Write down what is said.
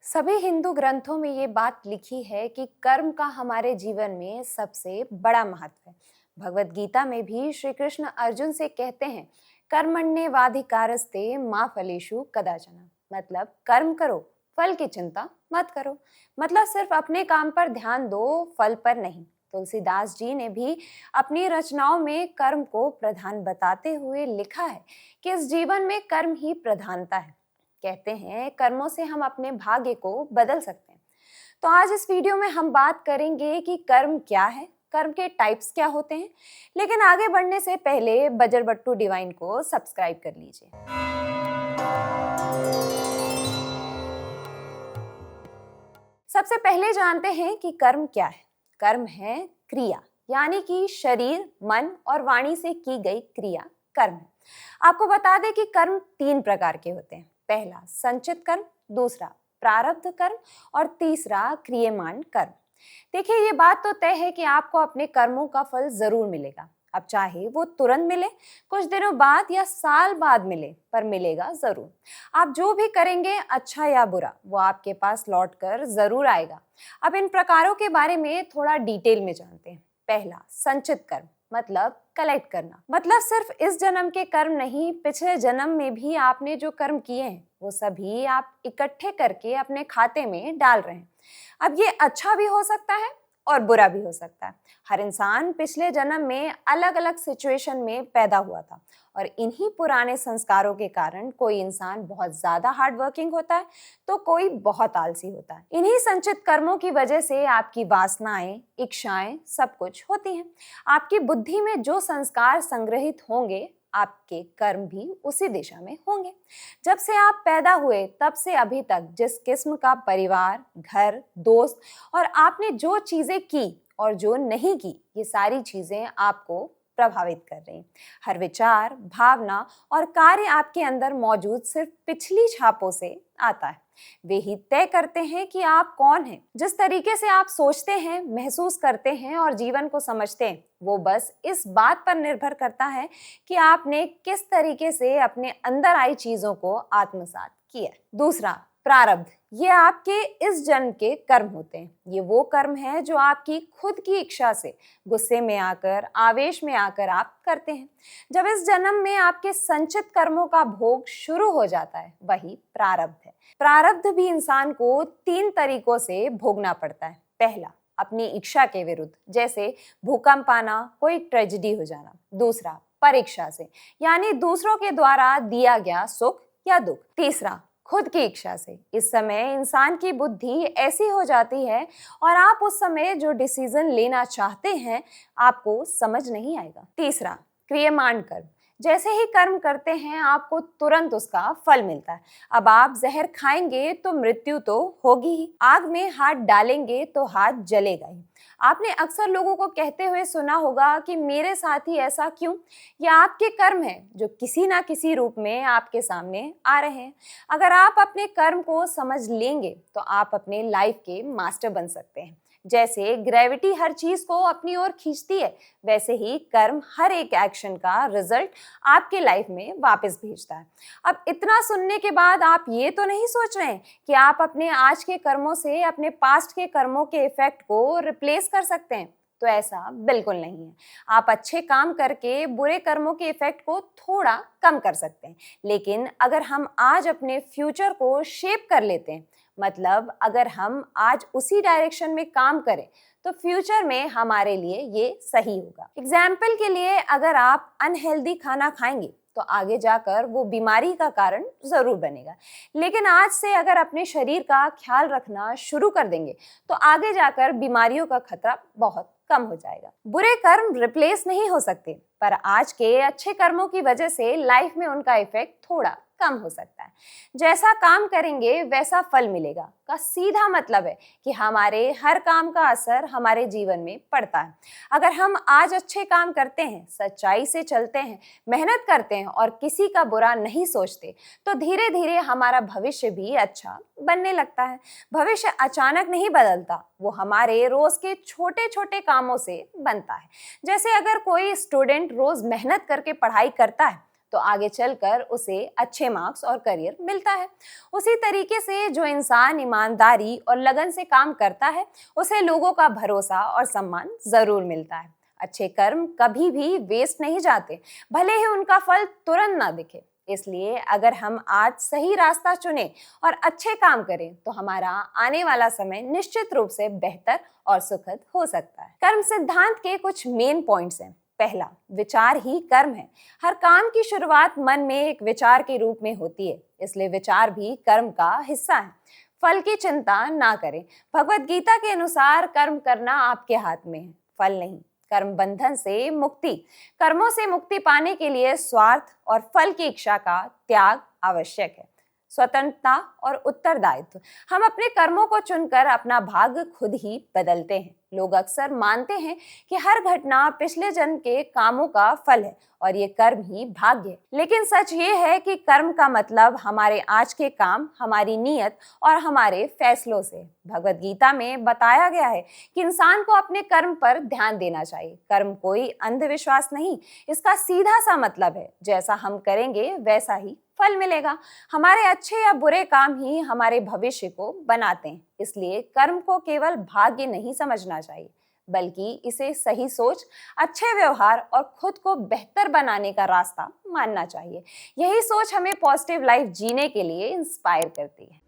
सभी हिंदू ग्रंथों में ये बात लिखी है कि कर्म का हमारे जीवन में सबसे बड़ा महत्व है। भगवत गीता में भी श्री कृष्ण अर्जुन से कहते हैं, कर्मण्येवाधिकारस्ते मा फलेषु कदाचन। मतलब कर्म करो, फल की चिंता मत करो। मतलब सिर्फ अपने काम पर ध्यान दो, फल पर नहीं। तुलसीदास जी ने भी अपनी रचनाओं में कर्म को प्रधान बताते हुए लिखा है कि इस जीवन में कर्म ही प्रधानता है। कहते हैं कर्मों से हम अपने भाग्य को बदल सकते हैं। तो आज इस वीडियो में हम बात करेंगे कि कर्म क्या है, कर्म के टाइप्स क्या होते हैं। लेकिन आगे बढ़ने से पहले बजर बट्टू डिवाइन को सब्सक्राइब कर लीजिए। सबसे पहले जानते हैं कि कर्म क्या है। कर्म है क्रिया, यानी कि शरीर, मन और वाणी से की गई क्रिया कर्म है। आपको बता दें कि कर्म 3 प्रकार के होते हैं। पहला संचित कर्म, दूसरा प्रारब्ध कर्म और तीसरा क्रियमाण कर्म। देखिए, ये बात तो तय है कि आपको अपने कर्मों का फल जरूर मिलेगा। अब चाहे वो तुरंत मिले, कुछ दिनों बाद या साल बाद मिले, पर मिलेगा जरूर। आप जो भी करेंगे, अच्छा या बुरा, वो आपके पास लौट कर जरूर आएगा। अब इन प्रकारों के बारे में थोड़ा डिटेल में जानते हैं। पहला संचित कर्म, मतलब कलेक्ट करना। मतलब सिर्फ इस जन्म के कर्म नहीं, पिछले जन्म में भी आपने जो कर्म किए हैं वो सभी आप इकट्ठे करके अपने खाते में डाल रहे हैं। अब ये अच्छा भी हो सकता है और बुरा भी हो सकता है। हर इंसान पिछले जन्म में अलग अलग सिचुएशन में पैदा हुआ था और इन्हीं पुराने संस्कारों के कारण कोई इंसान बहुत ज्यादा हार्ड वर्किंग होता है तो कोई बहुत आलसी होता है। इन्हीं संचित कर्मों की वजह से आपकी वासनाएं, इच्छाएं सब कुछ होती हैं। आपकी बुद्धि में जो संस्कार संग्रहित होंगे, आपके कर्म भी उसी दिशा में होंगे। जब से आप पैदा हुए तब से अभी तक जिस किस्म का परिवार, घर, दोस्त और आपने जो चीजें की और जो नहीं की, ये सारी चीजें आपको प्रभावित कर रही हैं। हर विचार, भावना और कार्य आपके अंदर मौजूद सिर्फ पिछली छापों से आता है। वे ही तय करते हैं कि आप कौन हैं। जिस तरीके से आप सोचते हैं, महसूस करते हैं और जीवन को समझते हैं, वो बस इस बात पर निर्भर करता है कि आपने किस तरीके से अपने अंदर आई चीजों को आत्मसात किया। दूसरा प्रारब्ध, ये आपके इस जन्म के कर्म होते हैं। ये वो कर्म है जो आपकी खुद की इच्छा से, गुस्से में आकर, आवेश में आकर आप करते हैं। जब इस जन्म में आपके संचित कर्मों का भोग शुरू हो जाता है, वही प्रारब्ध है। प्रारब्ध भी इंसान को 3 तरीकों से भोगना पड़ता है। पहला अपनी इच्छा के विरुद्ध, जैसे भूकंप आना, कोई ट्रेजेडी हो जाना। दूसरा परीक्षा से, यानी दूसरों के द्वारा दिया गया सुख या दुख। तीसरा खुद की इच्छा से। इस समय इंसान की बुद्धि ऐसी हो जाती है और आप उस समय जो डिसीजन लेना चाहते हैं, आपको समझ नहीं आएगा। तीसरा क्रियमाण कर्म, जैसे ही कर्म करते हैं आपको तुरंत उसका फल मिलता है। अब आप जहर खाएंगे तो मृत्यु तो होगी ही, आग में हाथ डालेंगे तो हाथ जलेगा ही। आपने अक्सर लोगों को कहते हुए सुना होगा कि मेरे साथ ही ऐसा क्यों। यह आपके कर्म हैं जो किसी ना किसी रूप में आपके सामने आ रहे हैं। अगर आप अपने कर्म को समझ लेंगे तो आप अपने लाइफ के मास्टर बन सकते हैं। जैसे ग्रेविटी हर चीज को अपनी ओर खींचती है, वैसे ही कर्म हर एक एक्शन का रिजल्ट आपके लाइफ में वापस भेजता है। अब इतना सुनने के बाद आप ये तो नहीं सोच रहे हैं कि आप अपने आज के कर्मों से अपने पास्ट के कर्मों के इफेक्ट को रिप्लेस कर सकते हैं। तो ऐसा बिल्कुल नहीं है। आप अच्छे काम करके बुरे कर्मों के इफेक्ट को थोड़ा कम कर सकते हैं। लेकिन अगर हम आज अपने फ्यूचर को शेप कर लेते हैं, मतलब अगर हम आज उसी डायरेक्शन में काम करें, तो फ्यूचर में हमारे लिए ये सही होगा। एग्जाम्पल के लिए, अगर आप अनहेल्दी खाना खाएंगे तो आगे जाकर वो बीमारी का कारण जरूर बनेगा। लेकिन आज से अगर अपने शरीर का ख्याल रखना शुरू कर देंगे तो आगे जाकर बीमारियों का खतरा बहुत कम हो जाएगा। बुरे कर्म रिप्लेस नहीं हो सकते, पर आज के अच्छे कर्मों की वजह से लाइफ में उनका इफेक्ट थोड़ा कम हो सकता है। जैसा काम करेंगे वैसा फल मिलेगा का सीधा मतलब है कि हमारे हर काम का असर हमारे जीवन में पड़ता है। अगर हम आज अच्छे काम करते हैं, सच्चाई से चलते हैं, मेहनत करते हैं और किसी का बुरा नहीं सोचते, तो धीरे धीरे हमारा भविष्य भी अच्छा बनने लगता है। भविष्य अचानक नहीं बदलता, वो हमारे रोज के छोटे छोटे कामों से बनता है। जैसे अगर कोई स्टूडेंट रोज मेहनत करके पढ़ाई करता है तो आगे चलकर उसे अच्छे मार्क्स और करियर मिलता है। उसी तरीके से जो इंसान ईमानदारी और लगन से काम करता है उसे लोगों का भरोसा और सम्मान जरूर मिलता है। अच्छे कर्म कभी भी वेस्ट नहीं जाते, भले ही उनका फल तुरंत ना दिखे। इसलिए अगर हम आज सही रास्ता चुने और अच्छे काम करें तो हमारा आने वाला समय निश्चित रूप से बेहतर और सुखद हो सकता है। कर्म सिद्धांत के कुछ मेन पॉइंट्स हैं। पहला, विचार ही कर्म है। हर काम की शुरुआत मन में एक विचार के रूप में होती है, इसलिए विचार भी कर्म का हिस्सा है। फल की चिंता ना करें। भगवत गीता के अनुसार कर्म करना आपके हाथ में है, फल नहीं। कर्म बंधन से मुक्ति। कर्मों से मुक्ति पाने के लिए स्वार्थ और फल की इच्छा का त्याग आवश्यक है। स्वतंत्रता और उत्तरदायित्व। हम अपने कर्मों को चुनकर अपना भाग्य खुद ही बदलते हैं। लोग अक्सर मानते हैं कि हर घटना पिछले जन्म के कामों का फल है और ये कर्म ही भाग्य है। लेकिन सच ये है कि कर्म का मतलब हमारे आज के काम, हमारी नीयत और हमारे फैसलों से। भगवत गीता में बताया गया है कि इंसान को अपने कर्म पर ध्यान देना चाहिए। कर्म कोई अंधविश्वास नहीं, इसका सीधा सा मतलब है जैसा हम करेंगे वैसा ही फल मिलेगा। हमारे अच्छे या बुरे काम ही हमारे भविष्य को बनाते हैं। इसलिए कर्म को केवल भाग्य नहीं समझना चाहिए, बल्कि इसे सही सोच, अच्छे व्यवहार और खुद को बेहतर बनाने का रास्ता मानना चाहिए। यही सोच हमें पॉजिटिव लाइफ जीने के लिए इंस्पायर करती है।